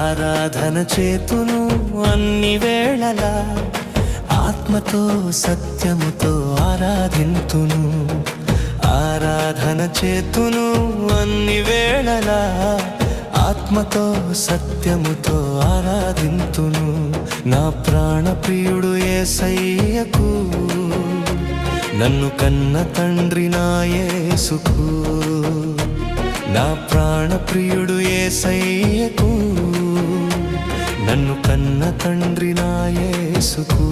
ఆరాధన చేతును అన్ని వేళలా, ఆత్మతో సత్యముతో ఆరాధింతును. ఆరాధన చేతును అన్ని వేళలా, ఆత్మతో సత్యముతో ఆరాధింతును. నా ప్రాణ ప్రియుడు యేసయ్యకు, నన్ను కన్న తండ్రి నా యేసుకు. నా ప్రాణ ప్రియుడు యేసయ్యకు, నన్ను కన్న తండ్రి నా యేసుకు.